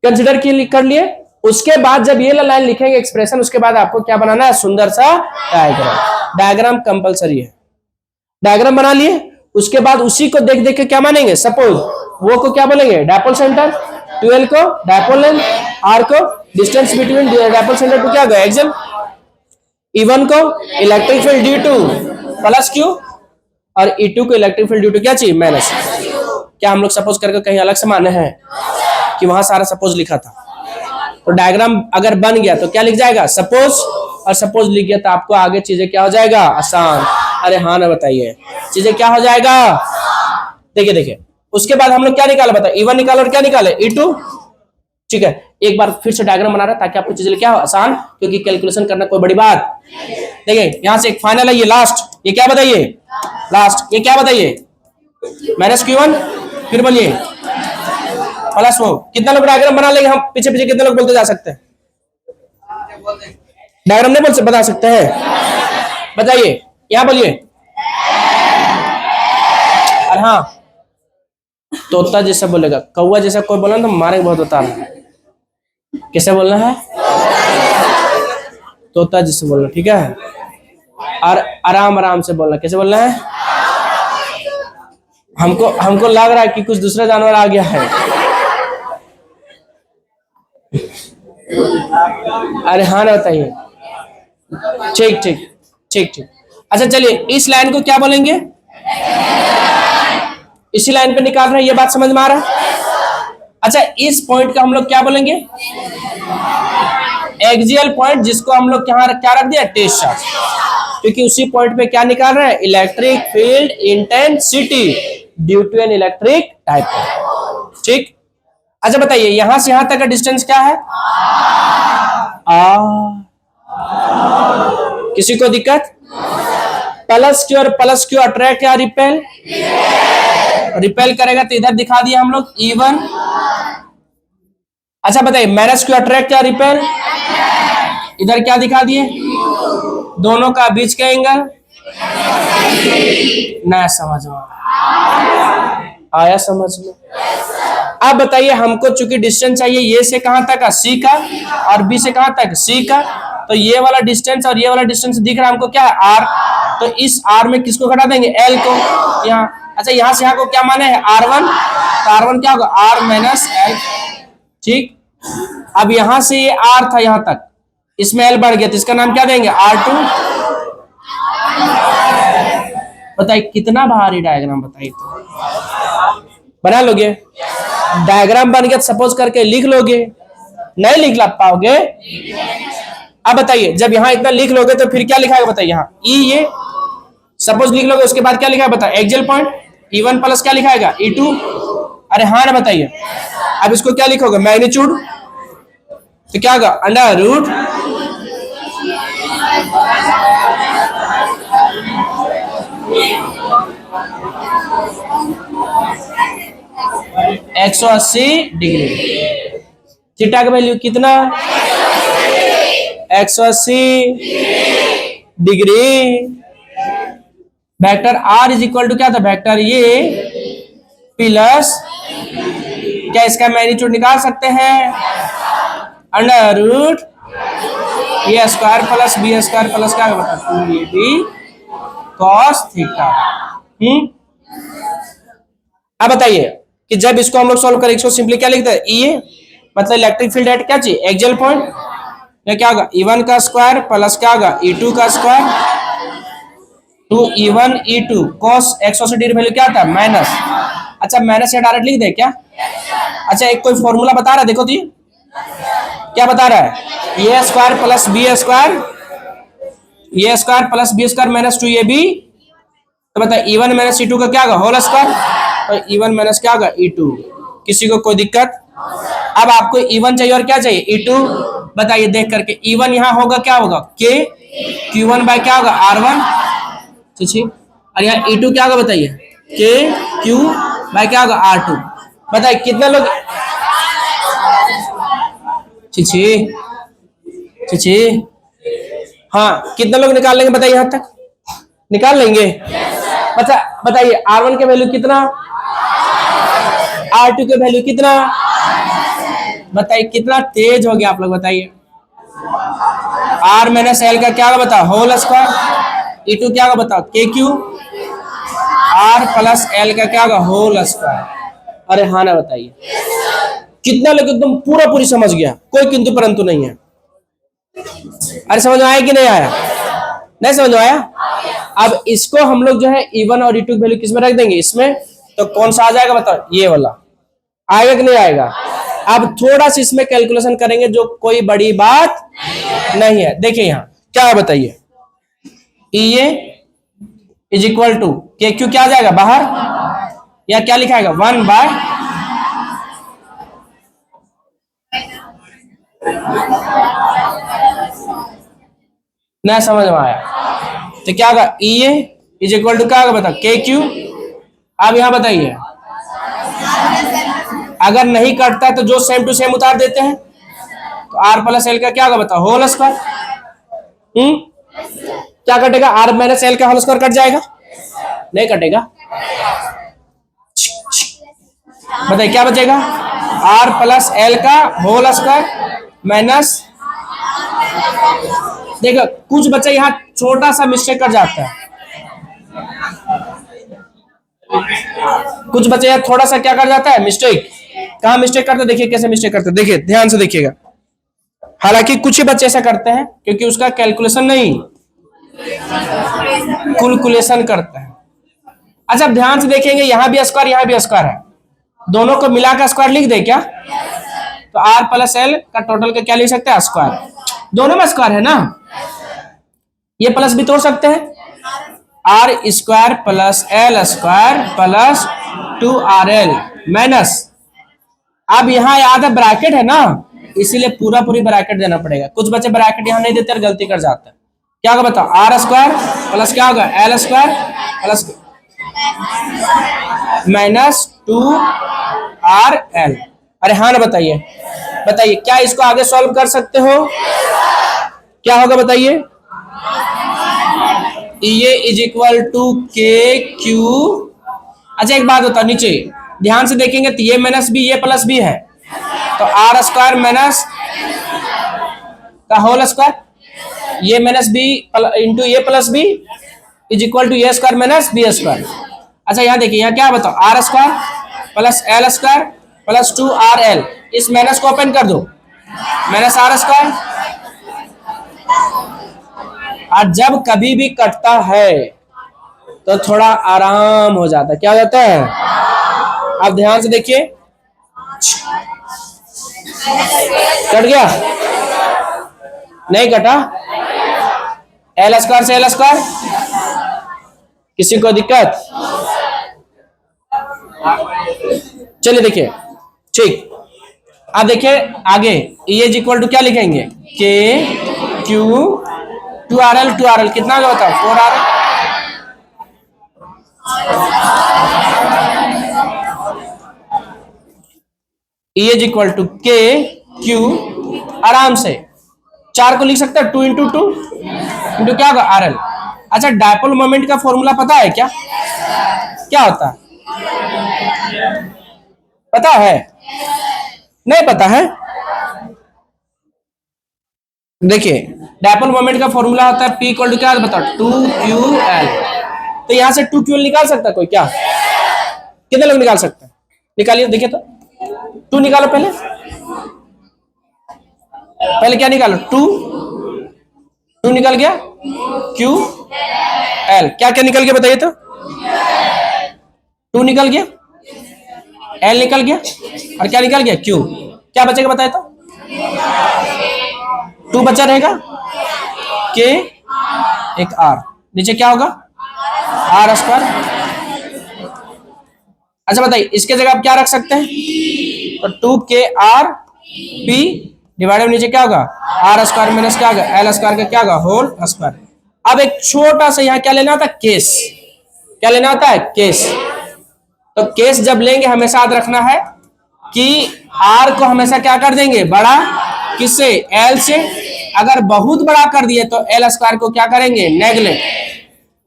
कंसीडर कर लिए। उसके बाद जब ये लाइन लिखेंगे एक्सप्रेशन, उसके बाद आपको क्या बनाना है, सुंदर सा डायग्राम, डायग्राम कंपलसरी है। डायग्राम बना लिए, उसके बाद उसी को देख देख के क्या मानेंगे, सपोज वो को क्या बोलेंगे डायपोल सेंटर, 12 को डायपोल लेंथ, आर को distance between dipole centre to क्या होगा एक्सियल, E1 को electric field due to plus Q और E2 को इलेक्ट्रिक फील्ड ड्यू टू क्या चाहिए माइनस। क्या हम लोग सपोज करके कहीं अलग से माने हैं कि वहां सारा सपोज लिखा था? तो डायग्राम अगर बन गया तो क्या लिख जाएगा सपोज, और सपोज लिख गया तो आपको आगे चीजें क्या हो जाएगा आसान। अरे हाँ ना बताइए, चीजें क्या हो जाएगा। देखिए देखिए उसके बाद हम लोग क्या निकाला बताइए, E1 निकाला और क्या निकाले E2। ठीक है, एक बार फिर से डायग्राम बना रहा है ताकि आपको चीजें क्या हो आसान, क्योंकि कैलकुलेशन करना कोई बड़ी बात। देखिए यहां से एक फाइनल है ये लास्ट, ये क्या बताइए लास्ट, ये क्या बताइए माइनस Q1, फिर बोलिए प्लस वो। कितना लोग डायग्राम बना लेंगे हम पीछे पीछे, कितने लोग बोलते जा सकते हैं? डायग्राम नहीं बोल बता सकते हैं, बताइए यहाँ बोलिए। अरे हाँ तोता जैसा बोलेगा, कौवा जैसा कोई बोला ना तो मारेंगे बहुत बता रहा है। कैसे बोलना है? तोता जैसे बोलना, ठीक है। और आराम आराम से बोलना, कैसे बोलना है? हमको लग रहा है कि कुछ दूसरा जानवर आ गया है। अरे हाँ ना बताइए। ठीक ठीक ठीक ठीक। अच्छा चलिए इस लाइन को क्या बोलेंगे? इसी लाइन पे निकाल रहे हैं, ये बात समझ में आ रहा है? अच्छा इस पॉइंट का हम लोग क्या बोलेंगे? एक्सियल पॉइंट, जिसको हम लोग यहाँ क्या रख दिया टेस्ट चार्ज, क्योंकि उसी पॉइंट पे क्या निकाल रहे हैं electric field intensity due to an electric dipole. ठीक। अच्छा बताइए यहां से यहां तक का डिस्टेंस क्या है? किसी को दिक्कत? प्लस क्यू और प्लस क्यू अट्रैक्ट या रिपेल? रिपेल करेगा तो इधर दिखा दिया हम लोग E1। अच्छा बताइए माइनस क्यू अट्रैक्ट या रिपेल? इधर क्या दिखा दिए? दोनों का बीच का एंगल। ना समझ में आया? समझ में। अब बताइए हमको चूंकि डिस्टेंस चाहिए ये से कहां तक का C का और B से कहां तक C का, तो ये वाला डिस्टेंस और ये वाला डिस्टेंस दिख रहा है हमको क्या है R, तो इस R में किसको घटा देंगे L को यहाँ। अच्छा यहाँ से यहाँ को क्या माने है R1, तो R1 क्या होगा R माइनस L। ठीक। अब यहां से ये R था यहां तक, इसमें L बढ़ गया तो इसका नाम क्या देंगे R2। बताइए कितना भारी डायग्राम, बताइए तो बना लोगे? डायग्राम बन गया सपोज करके लिख लोगे, नहीं लिख ला पाओगे। अब बताइए जब यहाँ इतना लिख लोगे तो फिर क्या लिखा है बताइए, यहाँ E ये सपोज लिख लोगे, उसके बाद क्या लिखा है बताइए एक्सियल पॉइंट E1 प्लस क्या लिखाएगा E2। अरे हाँ ना बताइए। अब इसको क्या लिखोगे मैग्नीट्यूड, तो क्या होगा अंडर रूट (180 डिग्री). थीटा का वैल्यू कितना? 180 degree. Vector R is equal to क्या था वेक्टर ये प्लस, क्या इसका मैग्नीट्यूड निकाल सकते हैं under root A square plus B square plus क्या बता 2ab cos थीटा। अब बताइए कि जब इसको हम लोग सॉल्व करें इसको सिंपली क्या लिखते हैं ये मतलब इलेक्ट्रिक फील्ड एट क्या चाहिए एक्सियल पॉइंट, या क्या होगा E1 का स्क्वायर प्लस क्या होगा E2 का square 2E1 E2 cos 180 degree value क्या था माइनस। अच्छा माइनस या डायरेक्ट लिख दे क्या? अच्छा एक कोई फॉर्मूला बता रहा है, देखो तो ये क्या बता रहा है A square plus B square, A square plus B square minus 2ab, तो बताइए E1 माइनस E2 का क्या होगा होल स्क्वायर, तो E1 माइनस क्या होगा E2। किसी को कोई दिक्कत? अब आपको E1 चाहिए और क्या चाहिए E2, बताइए देख करके E1 यहाँ होगा क्या होगा K Q1 बाय क्या होगा R1, ठीक। और यहाँ E2 क्या होगा बताइए K Q बाय क्या होगा R2। बताइए कितने लोग छी हाँ कितने लोग निकाल लेंगे बताइए, यहाँ तक निकाल लेंगे? बच्चा बताइए R1 के वैल्यू कितना, R2 के वैल्यू कितना, बताइए कितना तेज हो गया आप लोग बताइए। R माइनस L का क्या होगा बताओ होल स्क्वायर, E2 क्या होगा बताओ KQ, R प्लस L का क्या होगा होल स्क्वायर। अरे हाँ ना बताइए। कितना लोग एकदम पूरा पूरी समझ गया, कोई किंतु परंतु नहीं है। अरे समझ में आया कि नहीं आया? नहीं समझ में आया? अब इसको हम लोग जो है E1 और E2 की वैल्यू किसमें रख देंगे, इसमें। तो कौन सा आ जाएगा बताओ, ये वाला आएगा कि नहीं आएगा? अब थोड़ा सा इसमें कैलकुलेशन करेंगे, जो कोई बड़ी बात नहीं है। देखिए यहां क्या है बताइए, EA is equal to KQ क्या आ जाएगा बाहर, या क्या लिखाएगा 1 बाय ना, समझ में आया? तो क्या होगा, EA इज इक्वल टू क्या होगा बताओ, KQ। अब यहां बताइए, अगर नहीं कटता है तो जो सेम टू सेम उतार देते हैं, तो R प्लस L का क्या होगा बताओ, होल स्क्वायर। क्या कटेगा, R माइनस L का होल स्क्वायर कट जाएगा, नहीं कटेगा। बताइए क्या बचेगा, R प्लस L का होल स्क्वायर माइनस, देखो कुछ बच्चे यहाँ छोटा सा मिस्टेक कर जाता है, कुछ बच्चे यहाँ थोड़ा सा क्या कर जाता है मिस्टेक। कहाँ मिस्टेक करते, देखिए कैसे मिस्टेक करते, देखिए ध्यान से देखिएगा। हालांकि कुछ ही बच्चे ऐसा करते हैं क्योंकि उसका कैलकुलेशन नहीं, कैलकुलेशन करते हैं। अच्छा ध्यान से देखेंगे, यहां भी स्क्वायर यहाँ भी स्क्वायर है, दोनों को मिलाकर स्क्वायर लिख दे क्या, तो R प्लस L का टोटल का क्या लिख सकते हैं, स्क्वायर। दोनों में स्क्वायर है ना, ये प्लस भी तोड़ सकते हैं, R square plus L square plus 2RL minus, अब यहाँ याद है ब्रैकेट है ना, इसीलिए पूरा पूरी ब्रैकेट देना पड़ेगा। कुछ बच्चे ब्रैकेट यहाँ नहीं देते और गलती कर जाते हैं। क्या होगा बताओ, R स्क्वायर प्लस क्या होगा L square plus minus 2RL। अरे हाँ ना बताइए, बताइए क्या इसको आगे सॉल्व कर सकते हो, क्या होगा बताइए, ये इज इक्वल टू KQ। अच्छा एक बात बताओ, नीचे ध्यान से देखेंगे तो A minus B A plus B है, तो R स्क्वायर माइनस का whole square, A minus B into A plus B is equal to A square minus B square. अच्छा यहाँ देखिए, यहाँ क्या बताओ, R square plus L square plus 2RL, इस माइनस को ओपन कर दो, माइनस R स्क्वायर। और जब कभी भी कटता है तो थोड़ा आराम हो जाता है, क्या हो जाता है। अब ध्यान से देखिए, कट गया, नहीं कटा, L स्क्वायर से L स्क्वायर, किसी को दिक्कत, चलिए देखिए ठीक। अब देखिए आगे, E इज इक्वल टू क्या लिखेंगे, KQ 2RL कितना होता है 4RL, E is equal to KQ, आराम से 4 को लिख सकते हैं 2 इंटू 2 इंटू क्या होगा RL। अच्छा डायपोल मोमेंट का फॉर्मूला पता है क्या, क्या होता है, पता है, नहीं पता है? देखिए डायपोल मोमेंट का फॉर्मूला होता है P इक्वल टू क्या बताओ 2QL। तो यहां से 2QL निकाल सकता है कोई क्या, कितने लोग निकाल सकते हैं, निकालिए देखिए तो, 2 निकालो पहले, पहले क्या निकालो 2 निकल गया, QL क्या क्या निकल गया बताइए तो, 2 निकल गया, L निकल गया, और क्या निकल गया Q, क्या बचेगा बताए तो, 2 बचा रहेगा, K एक R, नीचे क्या होगा R स्क्वायर। अच्छा बताइए इसके जगह आप क्या रख सकते हैं, तो 2KRP डिवाइडेड नीचे क्या होगा R स्क्वायर माइनस क्या होगा L स्क्वायर का क्या होगा होल स्क्वायर। अब एक छोटा सा यहाँ क्या लेना होता है केस, क्या लेना होता है केस। तो केस जब लेंगे हमेशा याद रखना है कि R को हमेशा क्या कर देंगे बड़ा, किससे L से, अगर बहुत बड़ा कर दिए तो L स्क्वायर को क्या करेंगे नेगलेक्ट।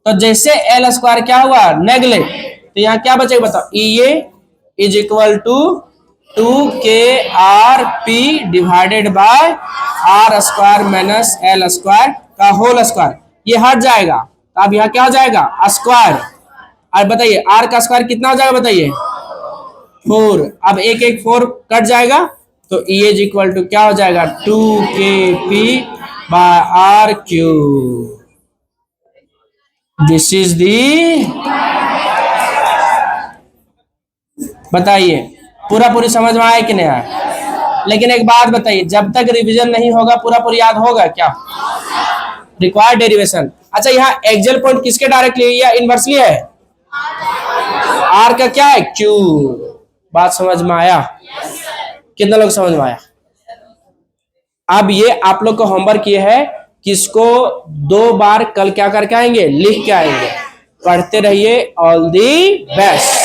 तो जैसे L स्क्वायर क्या हुआ नेगलेक्ट, तो यहाँ क्या बचेगा बताओ, EA is equal to 2KRP divided by R square minus L square का होल स्क्वायर, ये हट जाएगा तो अब यहाँ क्या हो जाएगा स्क्वायर। और बताइए R का स्क्वायर कितना हो जाएगा बताइए 4। अब एक एक 4 कट जाएगा तो E इज इक्वल टू क्या हो जाएगा 2kp by R Q. This is the, बताइए पूरा पूरी समझ में आया कि नहीं आया? लेकिन एक बात बताइए, जब तक रिवीजन नहीं होगा पूरा पूरी याद होगा क्या? Required derivation. अच्छा यहाँ एक्सियल पॉइंट किसके डायरेक्टली या इनवर्सली है? आर का क्या है? क्यू। बात समझ में आया? कितना लोग समझ में आया? अब ये आप लोग को होमवर्क ये है कि इसको 2 बार कल क्या करके आएंगे, लिख के आएंगे। पढ़ते रहिए। All the best.